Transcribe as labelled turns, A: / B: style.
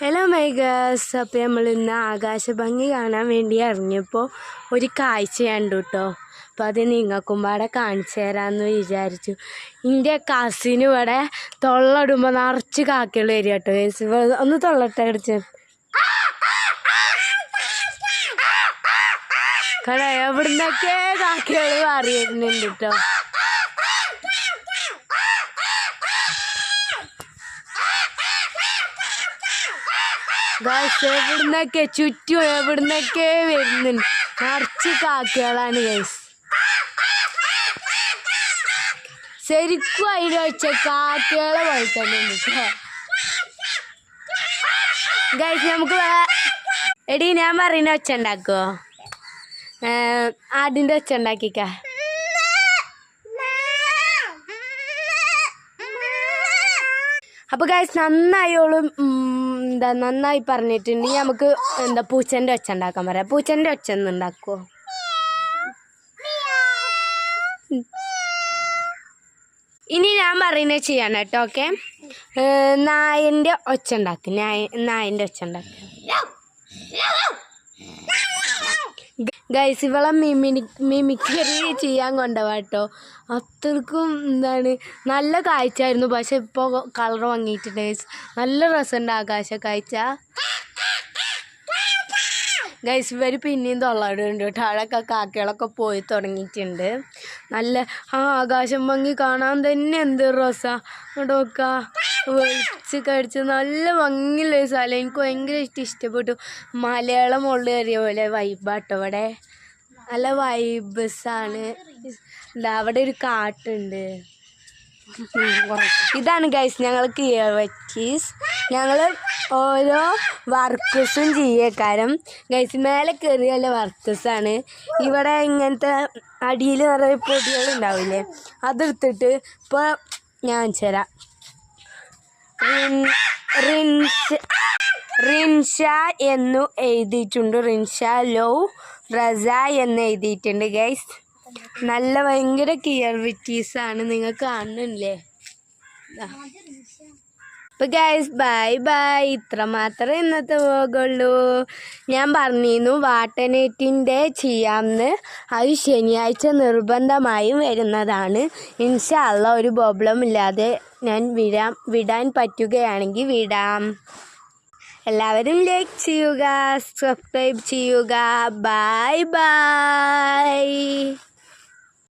A: Hello മൈഗസ്, അപ്പോൾ നമ്മൾ ഇന്ന് ആകാശഭംഗി കാണാൻ വേണ്ടി ഇറങ്ങിയപ്പോൾ ഒരു കാഴ്ച കണ്ടു കേട്ടോ. അപ്പോൾ അത് നിങ്ങൾക്കും പാടെ കാണിച്ചു തരാമെന്ന് വിചാരിച്ചു. എൻ്റെ കസിന് ഇവിടെ തൊള്ളടുമ്പോൾ നിറച്ച് കാക്കകൾ വരിക കേട്ടോ. ഒന്ന് തൊള്ളട്ടെ അടിച്ച് കാരണം എവിടുന്നൊക്കെ കാക്കകൾ അറിയുന്നുണ്ട് കേട്ടോ. ഗൈസ് എവിടുന്നൊക്കെ ചുറ്റും എവിടുന്നൊക്കെ വരുന്നുണ്ട്, നിറച്ച് കാക്കകളാണ് ഗൈസ്. ശരിക്കും അതിൽ വെച്ച കാക്കകളെ പോലെ തന്നെ ഉണ്ട് ഗൈസ്. നമുക്ക് എടി ഞാൻ പറയുന്ന ഒച്ച ഉണ്ടാക്കുമോ? ആടിൻ്റെ ഒച്ച ഉണ്ടാക്കിക്ക. അപ്പോൾ ഗൈസ് നന്നായോളും നന്നായി പറഞ്ഞിട്ടുണ്ടെങ്കിൽ നമുക്ക് പൂച്ചൻ്റെ ഒച്ച ഉണ്ടാക്കാൻ പറയാം. പൂച്ചൻ്റെ ഒച്ച ഒന്ന് ഉണ്ടാക്കുമോ? ഇനി ഞാൻ പറയുന്നത് ചെയ്യണം കേട്ടോ. ഓക്കെ, നായൻ്റെ ഒച്ച ഉണ്ടാക്കും. നായൻ്റെ ഒച്ച ഉണ്ടാക്കും ഗൈസ്. ഇവളെ മിമിക്രി ചെയ്യാൻ കൊണ്ടുപോവാട്ടോ. അത്രക്കും നല്ല കാഴ്ചയായിരുന്നു. പക്ഷെ ഇപ്പോൾ കളർ വാങ്ങിയിട്ടുണ്ട് ഗൈസ്. നല്ല രസമുണ്ട് ആകാശ കാഴ്ച ഗൈസ്. ഇവർ പിന്നെയും തൊള്ളാടുണ്ട് കേട്ടോ. അവിടെയൊക്കെ കാക്കകളൊക്കെ പോയി തുടങ്ങിയിട്ടുണ്ട്. നല്ല ആകാശം ഭംഗി കാണാൻ തന്നെ എന്ത് രസമാണ്. അവിടെയൊക്കെ വെളിച്ച് കഴിച്ച് നല്ല ഭംഗിയുള്ള ഒരു സ്ഥലം. എനിക്ക് ഭയങ്കര ഇഷ്ടപ്പെട്ടു. മലയാളം മുകളിൽ കയറിയ പോലെ വൈബാട്ടോ. ഇവിടെ നല്ല വൈബസാണ്. അവിടെ ഒരു കാട്ടുണ്ട്. ഇതാണ് ഗൈസ് ഞങ്ങൾക്ക് ഇയർവറ്റീസ്. ഞങ്ങൾ ഓരോ വർക്കസും ചെയ്യേക്കാരം ഗൈസ്. മേലെ കയറിയല്ല വർക്കസാണ്. ഇവിടെ ഇങ്ങനത്തെ അടിയിൽ നിറയെ പൊടികളുണ്ടാവില്ലേ, അതെടുത്തിട്ട് ഇപ്പോൾ ഞാൻ തരാം. റിൻഷ എന്നു എഴുതിയിട്ടുണ്ട്. റിൻഷ ലോ റസ എന്ന് എഴുതിയിട്ടുണ്ട് ഗൈസ്. നല്ല ഭയങ്കര ക്ലിയർവിറ്റീസാണ്, നിങ്ങൾ കാണുന്നില്ലേ? അപ്പോൾ ഗൈസ് ബൈ ബൈ. ഇത്ര മാത്രമേ ഇന്നത്തെ പോകുള്ളൂ. ഞാൻ പറഞ്ഞിരുന്നു വാട്ടർനെറ്റിൻ്റെ ചെയ്യാമെന്ന്. അത് ശനിയാഴ്ച നിർബന്ധമായും വരുന്നതാണ്. ഇൻഷാ അല്ലാഹ് ഒരു പ്രോബ്ലം ഇല്ലാതെ ഞാൻ വിടാൻ പറ്റുകയാണെങ്കിൽ വിടാം. എല്ലാവരും ലൈക്ക് ചെയ്യുക, സബ്സ്ക്രൈബ് ചെയ്യുക. Bye bye.